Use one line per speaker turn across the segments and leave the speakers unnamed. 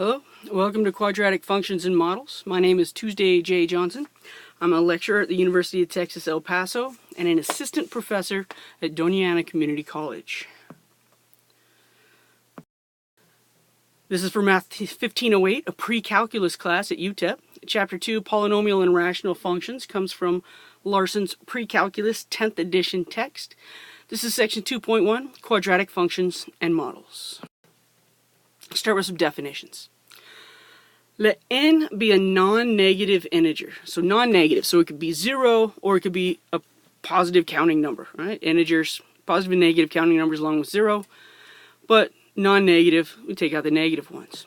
Hello, welcome to Quadratic Functions and Models. My name is Tuesday J. Johnson. I'm a lecturer at the University of Texas, El Paso, and an assistant professor at Doña Ana Community College. This is for Math 1508, a pre-calculus class at UTEP. Chapter 2, Polynomial and Rational Functions, comes from Larson's Pre-Calculus 10th edition text. This is section 2.1, Quadratic Functions and Models. Start with some definitions. Let n be a non-negative integer. So non-negative, so it could be 0 or it could be a positive counting number, right? Integers, positive and negative counting numbers along with 0, but non-negative, we take out the negative ones.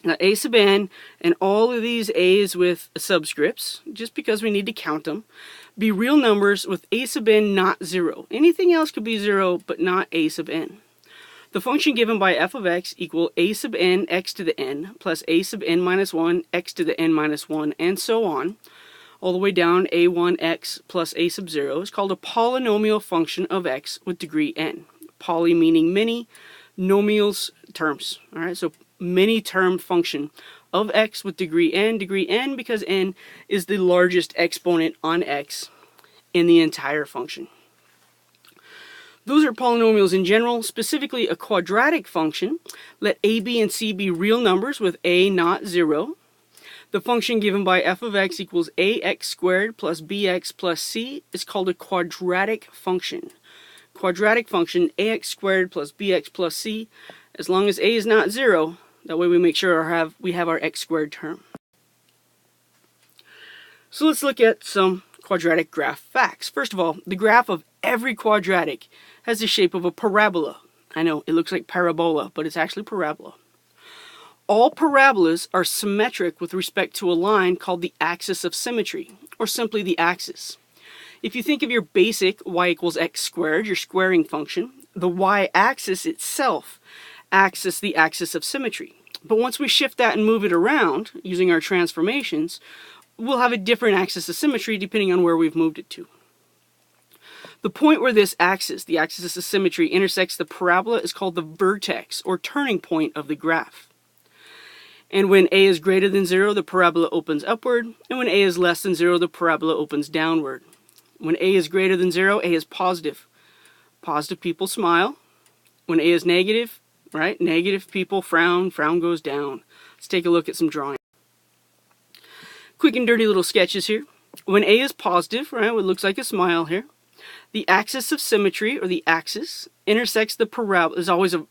Now a sub n, and all of these a's with subscripts, just because we need to count them, be real numbers with a sub n not 0. Anything else could be 0, but not a sub n. The function given by f of x equal a sub n x to the n plus a sub n minus 1 x to the n minus 1 and so on, all the way down a1x plus a sub 0 is called a polynomial function of x with degree n. Poly meaning many, nomials terms. Alright, so many term function of x with degree n because n is the largest exponent on x in the entire function. Those are polynomials in general. Specifically, a quadratic function. Let a, b, and c be real numbers with a not 0. The function given by f of x equals ax squared plus bx plus c is called a quadratic function. Quadratic function ax squared plus bx plus c, as long as a is not 0, that way we make sure we have our x squared term. So let's look at some quadratic graph facts. First of all, the graph of every quadratic has the shape of a parabola. I know, it looks like parabola, but it's actually parabola. All parabolas are symmetric with respect to a line called the axis of symmetry, or simply the axis. If you think of your basic y equals x squared, your squaring function, the y-axis itself acts as the axis of symmetry. But once we shift that and move it around, using our transformations, we'll have a different axis of symmetry depending on where we've moved it to. The point where this axis, the axis of symmetry, intersects the parabola is called the vertex, or turning point of the graph. And when a is greater than 0, the parabola opens upward, and when a is less than 0, the parabola opens downward. When a is greater than 0, a is positive. Positive people smile. When a is negative, right, negative people frown, frown goes down. Let's take a look at some drawing. Quick and dirty little sketches here. When a is positive, right, what looks like a smile here, the axis of symmetry, or the axis, intersects the parabola.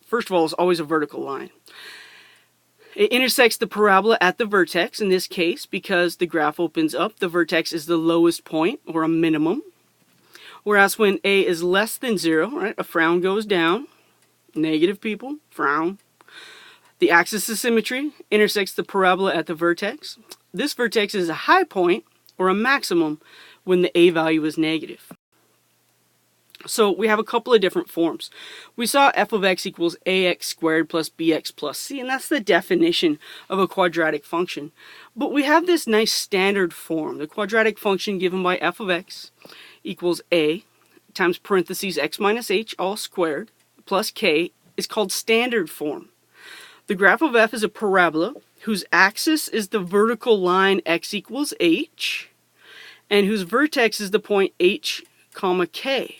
First of all, it's always a vertical line. It intersects the parabola at the vertex. In this case, because the graph opens up, the vertex is the lowest point, or a minimum. Whereas when a is less than 0, right, a frown goes down. Negative people frown. The axis of symmetry intersects the parabola at the vertex. This vertex is a high point, or a maximum, when the a value is negative. So we have a couple of different forms. We saw f of x equals ax squared plus bx plus c, and that's the definition of a quadratic function. But we have this nice standard form. The quadratic function given by f of x equals a times parentheses x minus h all squared plus k is called standard form. The graph of f is a parabola whose axis is the vertical line x equals h, and whose vertex is the point h, comma k.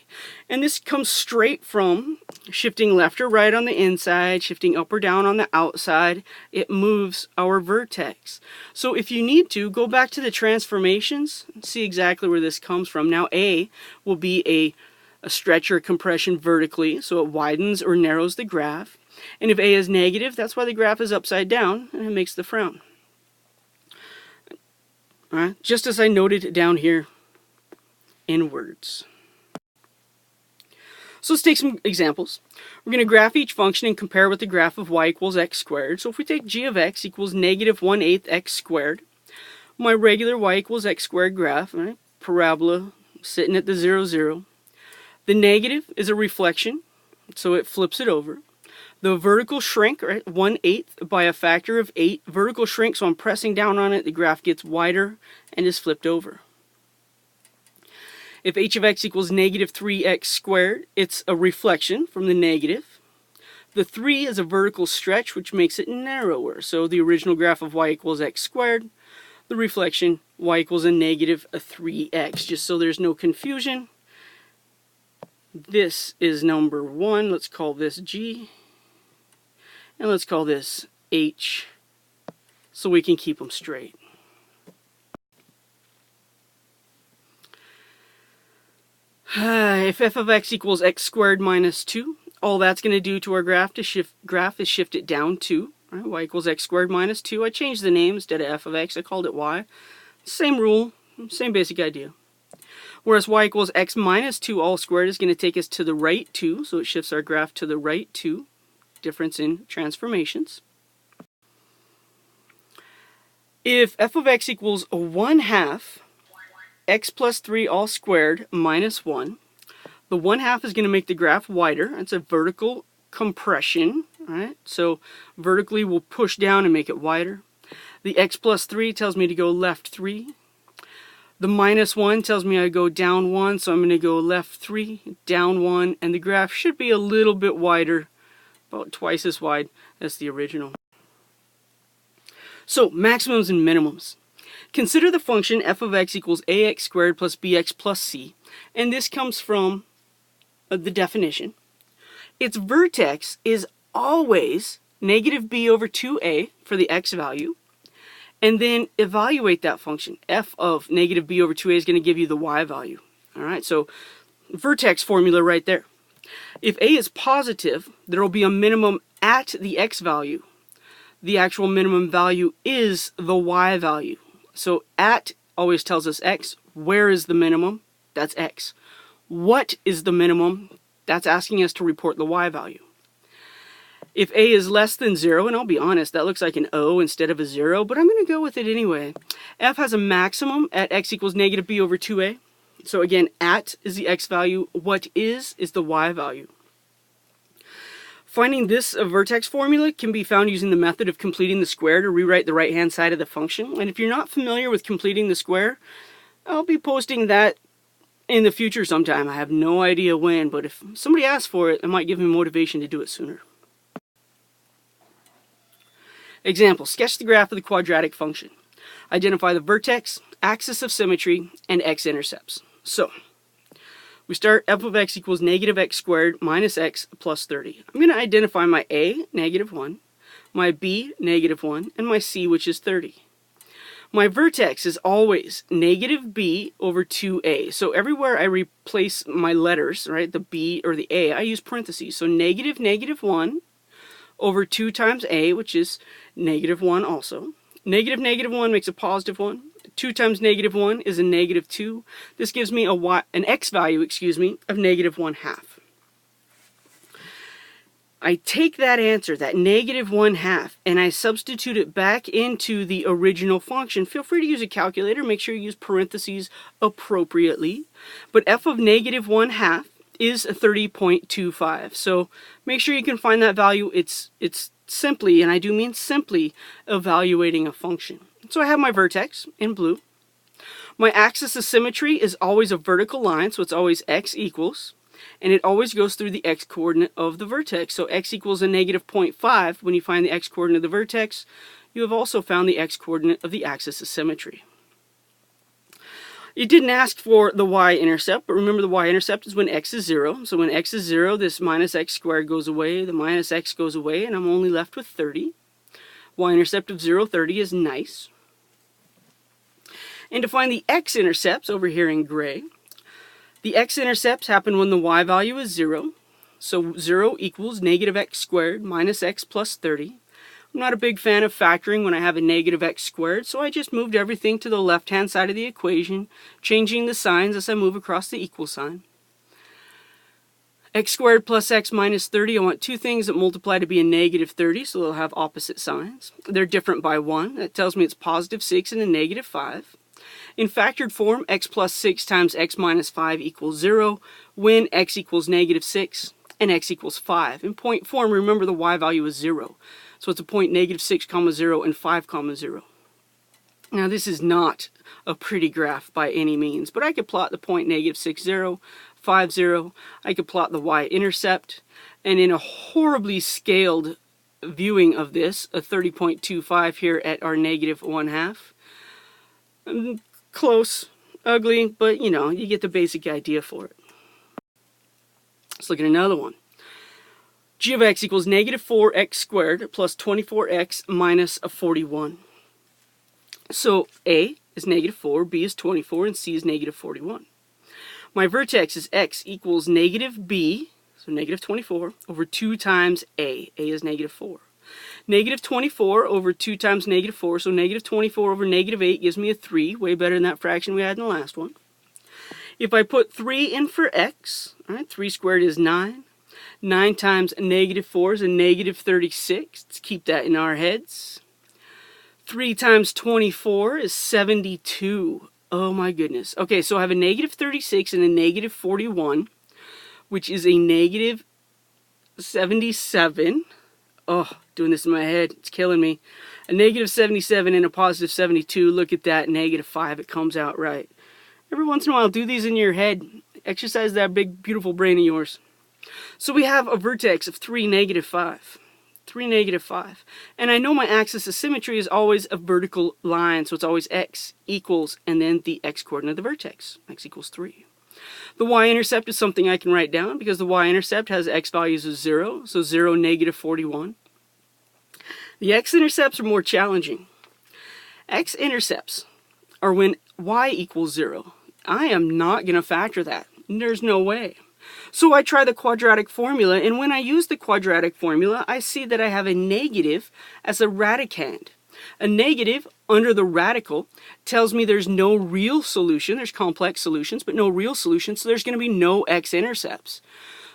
And this comes straight from shifting left or right on the inside, shifting up or down on the outside. It moves our vertex. So if you need to, go back to the transformations and see exactly where this comes from. Now a will be a stretch or compression vertically, so it widens or narrows the graph. And if a is negative, that's why the graph is upside down, and it makes the frown. All right, just as I noted down here in words. So let's take some examples. We're going to graph each function and compare with the graph of y equals x squared. So if we take g of x equals negative 1/8 x squared, my regular y equals x squared graph, right, parabola sitting at the 0, 0. The negative is a reflection, so it flips it over. The vertical shrink, right, 1/8 by a factor of 8. Vertical shrink, so I'm pressing down on it, the graph gets wider and is flipped over. If h of x equals negative 3x squared, it's a reflection from the negative. The 3 is a vertical stretch, which makes it narrower. So the original graph of y equals x squared, the reflection y equals a negative 3x. Just so there's no confusion, this is number 1. Let's call this G. And let's call this H, so we can keep them straight. If f of x equals x squared minus 2, all that's going to do to our graph is shift it down 2. Right? Y equals x squared minus 2. I changed the name instead of f of x. I called it y. Same rule, same basic idea. Whereas y equals x minus 2 all squared is going to take us to the right 2. So it shifts our graph to the right 2. Difference in transformations. If f of x equals 1/2 x plus 3 all squared minus 1, the 1/2 is going to make the graph wider. It's a vertical compression, right? So vertically we'll push down and make it wider. The x plus 3 tells me to go left 3. The minus 1 tells me I go down 1, so I'm going to go left 3, down 1, and the graph should be a little bit wider, about twice as wide as the original. So maximums and minimums. Consider the function f of x equals ax squared plus bx plus c, and this comes from the definition. Its vertex is always negative b over 2a for the x value, and then evaluate that function. F of negative b over 2a is going to give you the y value. Alright, so vertex formula right there. If a is positive, there will be a minimum at the x value. The actual minimum value is the y value. So at always tells us x. Where is the minimum? That's x. What is the minimum? That's asking us to report the y value. If a is less than 0, and I'll be honest, that looks like an O instead of a 0, but I'm going to go with it anyway. F has a maximum at x equals negative b over 2a. So again, at is the x value. What is the y value. Finding this vertex formula can be found using the method of completing the square to rewrite the right-hand side of the function. And if you're not familiar with completing the square, I'll be posting that in the future sometime. I have no idea when, but if somebody asks for it, it might give me motivation to do it sooner. Example, sketch the graph of the quadratic function. Identify the vertex, axis of symmetry, and x-intercepts. So, we start f of x equals negative x squared minus x plus 30. I'm going to identify my a, negative 1, my b, negative 1, and my c, which is 30. My vertex is always negative b over 2a. So everywhere I replace my letters, right, the b or the a, I use parentheses. So negative negative 1 over 2 times a, which is negative 1 also. Negative negative 1 makes a positive 1. 2 times negative 1 is a negative 2. This gives me an x value, of negative 1/2. I take that answer, that negative 1/2, and I substitute it back into the original function. Feel free to use a calculator. Make sure you use parentheses appropriately. But f of negative 1/2 is 30.25. So make sure you can find that value. It's simply, and I do mean simply, evaluating a function. So I have my vertex in blue. My axis of symmetry is always a vertical line, so it's always x equals, and it always goes through the x-coordinate of the vertex. So x equals a negative 0.5. When you find the x-coordinate of the vertex, you have also found the x-coordinate of the axis of symmetry. It didn't ask for the y-intercept, but remember the y-intercept is when x is 0. So when x is 0, this minus x squared goes away, the minus x goes away, and I'm only left with 30. Y-intercept of 0, 30 is nice. And to find the x-intercepts over here in gray, the x-intercepts happen when the y value is 0. So 0 equals negative x squared minus x plus 30. I'm not a big fan of factoring when I have a negative x squared, so I just moved everything to the left-hand side of the equation, changing the signs as I move across the equal sign. X squared plus x minus 30, I want two things that multiply to be a negative 30, so they'll have opposite signs. They're different by 1. That tells me it's positive 6 and a negative 5. In factored form, x plus 6 times x minus 5 equals 0, when x equals negative 6 and x equals 5. In point form, remember the y value is 0. So it's a point negative 6, 0 and 5, 0. Now this is not a pretty graph by any means, but I could plot the point negative 6, 0, 5, 0. I could plot the y-intercept, and in a horribly scaled viewing of this, a 30.25 here at our negative 1/2. Close, ugly, but you know, you get the basic idea for it. Let's look at another one. G of x equals negative 4x squared plus 24x minus a 41. So A is negative 4, B is 24, and C is negative 41. My vertex is x equals negative b, so negative 24, over 2 times a. A is negative 4. Negative 24 over 2 times negative 4, so negative 24 over negative 8 gives me a 3, way better than that fraction we had in the last one. If I put 3 in for x, all right, 3 squared is 9. 9 times negative 4 is a negative 36. Let's keep that in our heads. 3 times 24 is 72. Oh my goodness. Okay, so I have a negative 36 and a negative 41, which is a negative 77. Oh, doing this in my head, it's killing me. A negative 77 and a positive 72. Look at that, negative 5. It comes out right. Every once in a while, do these in your head. Exercise that big, beautiful brain of yours. So we have a vertex of 3, negative 5. 3, negative 5. And I know my axis of symmetry is always a vertical line, so it's always x equals, and then the x-coordinate of the vertex. X equals 3. The y-intercept is something I can write down because the y-intercept has x values of 0, so 0, negative 41. The x-intercepts are more challenging. X-intercepts are when y equals 0. I am not going to factor that. There's no way. So I try the quadratic formula, and when I use the quadratic formula, I see that I have a negative as a radicand. A negative under the radical tells me there's no real solution. There's complex solutions, but no real solution, so there's going to be no x-intercepts.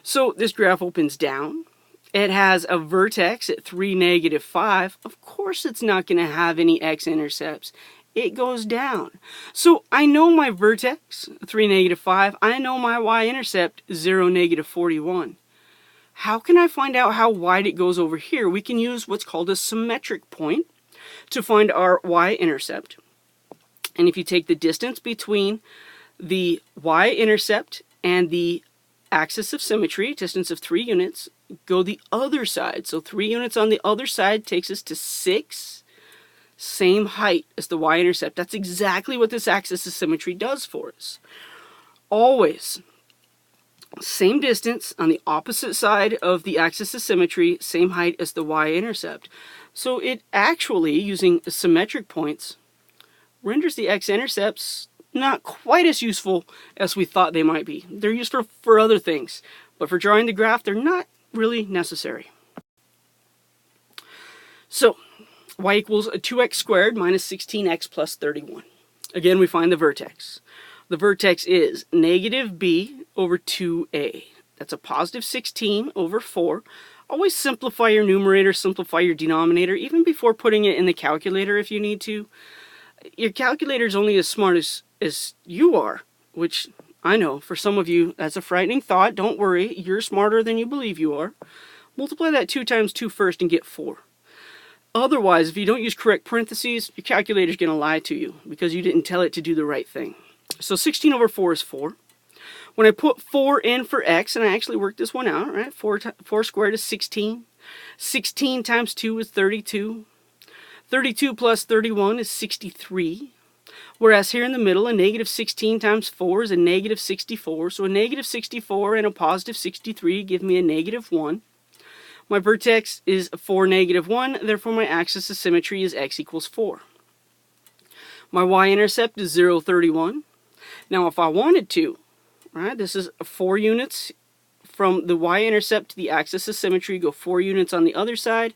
So this graph opens down. It has a vertex at 3, negative 5. Of course it's not going to have any x-intercepts. It goes down. So I know my vertex, 3, negative 5. I know my y-intercept, 0, negative 41. How can I find out how wide it goes over here? We can use what's called a symmetric point to find our y-intercept. And if you take the distance between the y-intercept and the axis of symmetry, distance of 3 units, go the other side. So 3 units on the other side takes us to 6. Same height as the y-intercept. That's exactly what this axis of symmetry does for us. Always. Same distance on the opposite side of the axis of symmetry, same height as the y-intercept. So it actually, using symmetric points, renders the x-intercepts not quite as useful as we thought they might be. They're useful for other things, but for drawing the graph, they're not really necessary. So y equals 2x squared minus 16x plus 31. Again, we find the vertex. The vertex is negative b over 2a. That's a positive 16 over 4. Always simplify your numerator, simplify your denominator, even before putting it in the calculator if you need to. Your calculator is only as smart as you are, which I know for some of you that's a frightening thought. Don't worry, you're smarter than you believe you are. Multiply that 2 times 2 first and get 4. Otherwise, if you don't use correct parentheses, your calculator is going to lie to you because you didn't tell it to do the right thing. So 16 over 4 is 4. When I put 4 in for x, and I actually worked this one out, right? 4 squared is 16. 16 times 2 is 32. 32 plus 31 is 63. Whereas here in the middle, a negative 16 times 4 is a negative 64. So a negative 64 and a positive 63 give me a negative 1. My vertex is 4, negative 1, therefore my axis of symmetry is x equals 4. My y-intercept is 0, 31. Now if I wanted to, right, this is 4 units from the y-intercept to the axis of symmetry, go 4 units on the other side.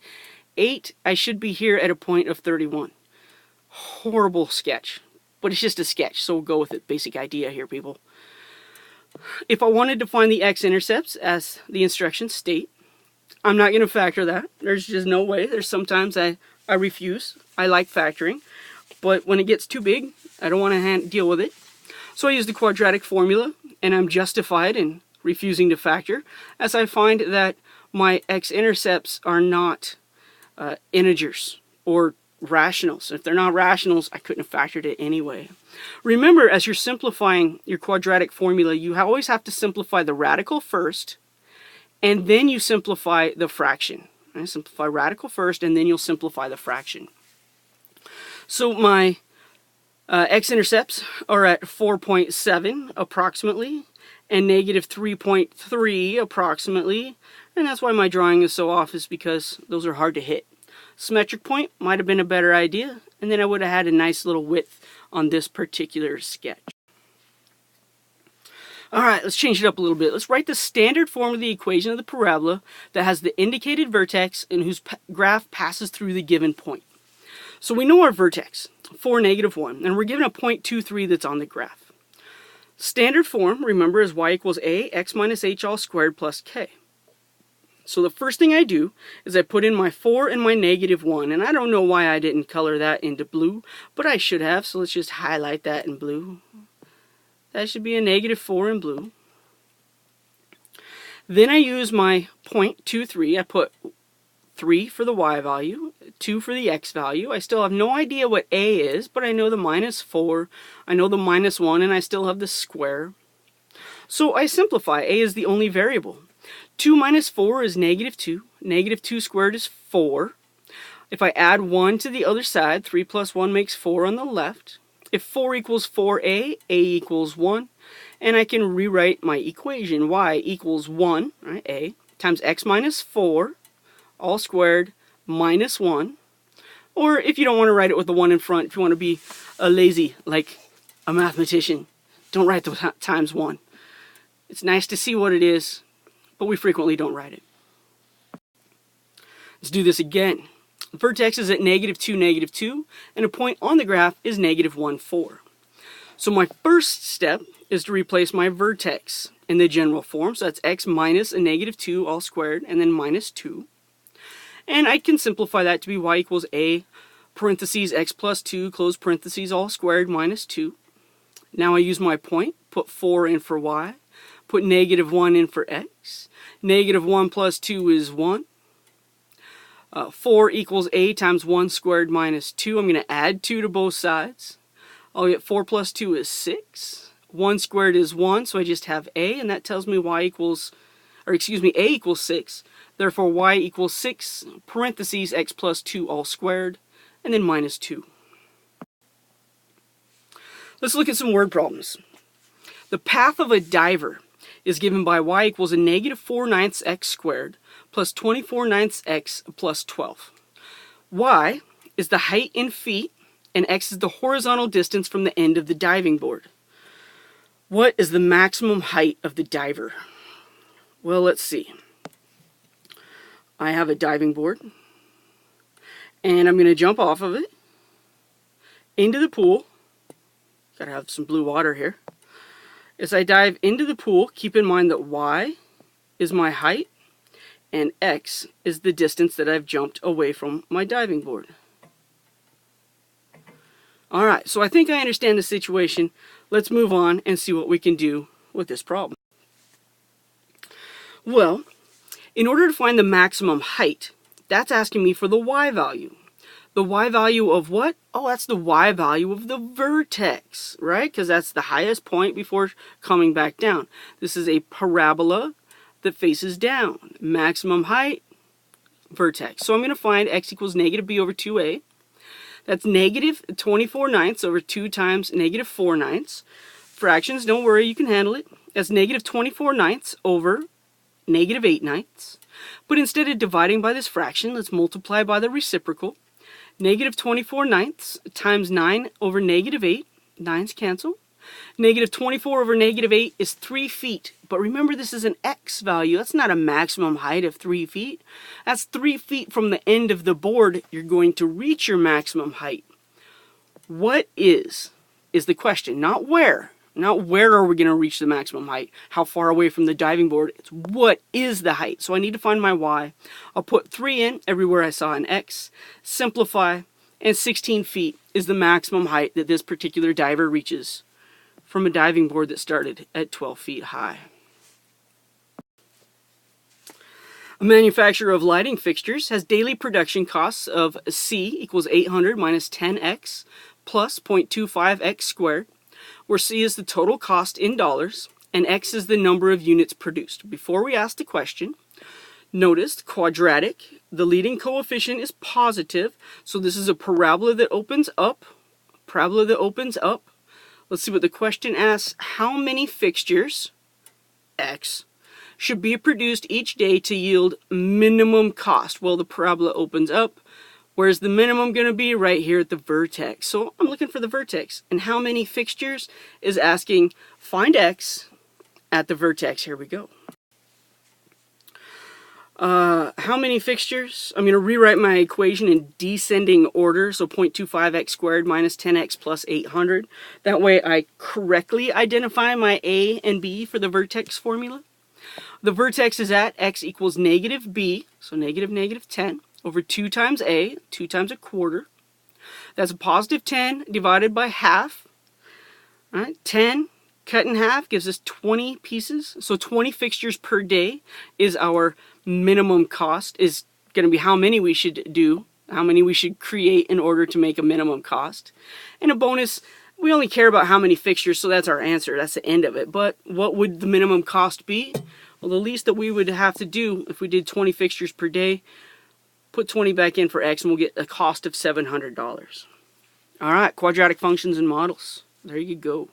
8, I should be here at a point of 31. Horrible sketch, but it's just a sketch, so we'll go with it. Basic idea here, people. If I wanted to find the x-intercepts, as the instructions state, I'm not going to factor that. There's just no way. There's sometimes I refuse. I like factoring. But when it gets too big, I don't want to deal with it. So I use the quadratic formula, and I'm justified in refusing to factor, as I find that my x-intercepts are not integers or rationals. If they're not rationals, I couldn't have factored it anyway. Remember, as you're simplifying your quadratic formula, you always have to simplify the radical first, and then you simplify the fraction. Right? Simplify radical first, and then you'll simplify the fraction. So my x-intercepts are at 4.7 approximately, and negative 3.3 approximately, and that's why my drawing is so off, is because those are hard to hit. Symmetric point might have been a better idea, and then I would have had a nice little width on this particular sketch. Alright, let's change it up a little bit. Let's write the standard form of the equation of the parabola that has the indicated vertex and whose graph passes through the given point. So we know our vertex, 4, negative 1, and we're given a 0.23 that's on the graph. Standard form, remember, is y equals a x minus h all squared plus k. So the first thing I do is I put in my 4 and my negative 1, and I don't know why I didn't color that into blue, but I should have, so let's just highlight that in blue. That should be a negative 4 in blue. Then I use my 0.23. I put 3 for the y value, 2 for the x value. I still have no idea what a is, but I know the minus 4, I know the minus 1, and I still have the square. So I simplify. A is the only variable. 2 minus 4 is negative 2. Negative 2 squared is 4. If I add 1 to the other side, 3 plus 1 makes 4 on the left. If 4 equals 4a, a equals 1. And I can rewrite my equation. Y equals 1, right, a, times x minus 4, all squared, minus 1. Or if you don't want to write it with the 1 in front, if you want to be lazy like a mathematician, don't write the times 1. It's nice to see what it is, but we frequently don't write it. Let's do this again. The vertex is at negative 2, and a point on the graph is negative 1, 4. So my first step is to replace my vertex in the general form. So that's x minus a negative 2 all squared, and then minus 2. And I can simplify that to be y equals a parentheses x plus 2, close parentheses, all squared, minus 2. Now I use my point, put 4 in for y, put negative 1 in for x. Negative 1 plus 2 is 1. 4 equals a times 1 squared minus 2. I'm going to add 2 to both sides. I'll get 4 plus 2 is 6. 1 squared is 1, so I just have a, and that tells me a equals 6. Therefore, y equals 6, parentheses, x plus 2 all squared, and then minus 2. Let's look at some word problems. The path of a diver is given by y equals a negative 4/9 x squared plus 24/9 x plus 12. Y is the height in feet, and x is the horizontal distance from the end of the diving board. What is the maximum height of the diver? Well, let's see. I have a diving board, and I'm going to jump off of it into the pool. Gotta have some blue water here. As I dive into the pool, keep in mind that y is my height and x is the distance that I've jumped away from my diving board. Alright, so I think I understand the situation. Let's move on and see what we can do with this problem. Well, in order to find the maximum height, that's asking me for the y value. The y value of what? Oh, that's the y value of the vertex, right? Because that's the highest point before coming back down. This is a parabola that faces down. Maximum height, vertex. So I'm going to find x equals negative b over 2a. That's negative 24/9 over 2 times negative 4/9. Fractions, don't worry, you can handle it. That's negative 24/9 over negative 8/9. But instead of dividing by this fraction, let's multiply by the reciprocal. Negative 24/9 times 9 over negative 8. 9's cancel. Negative 24 over negative 8 is 3 feet. But remember, this is an x value. That's not a maximum height of 3 feet. That's 3 feet from the end of the board. You're going to reach your maximum height. What is the question. Not where. Not where are we going to reach the maximum height. How far away from the diving board. It's what is the height. So I need to find my y. I'll put 3 in everywhere I saw an x. Simplify. And 16 feet is the maximum height that this particular diver reaches from a diving board that started at 12 feet high. A manufacturer of lighting fixtures has daily production costs of C equals 800 minus 10x plus 0.25x squared, where C is the total cost in dollars and x is the number of units produced. Before we ask the question, notice quadratic, the leading coefficient is positive, so this is a parabola that opens up. Let's see what the question asks. How many fixtures, x, should be produced each day to yield minimum cost? Well, the parabola opens up. Where's the minimum going to be? Right here at the vertex. So I'm looking for the vertex. And how many fixtures is asking find x at the vertex. Here we go. How many fixtures? I'm going to rewrite my equation in descending order. So 0.25x squared minus 10x plus 800. That way I correctly identify my a and b for the vertex formula. The vertex is at x equals negative b, so negative 10, over 2 times a, 2 times a quarter. That's a positive 10 divided by half. All right, 10 cut in half gives us 20 pieces. So 20 fixtures per day is our minimum cost, is going to be how many we should do, how many we should create in order to make a minimum cost. And a bonus, we only care about how many fixtures, so that's our answer. That's the end of it. But what would the minimum cost be? Well, the least that we would have to do if we did 20 fixtures per day, put 20 back in for x, and we'll get a cost of $700. All right, quadratic functions and models. There you go.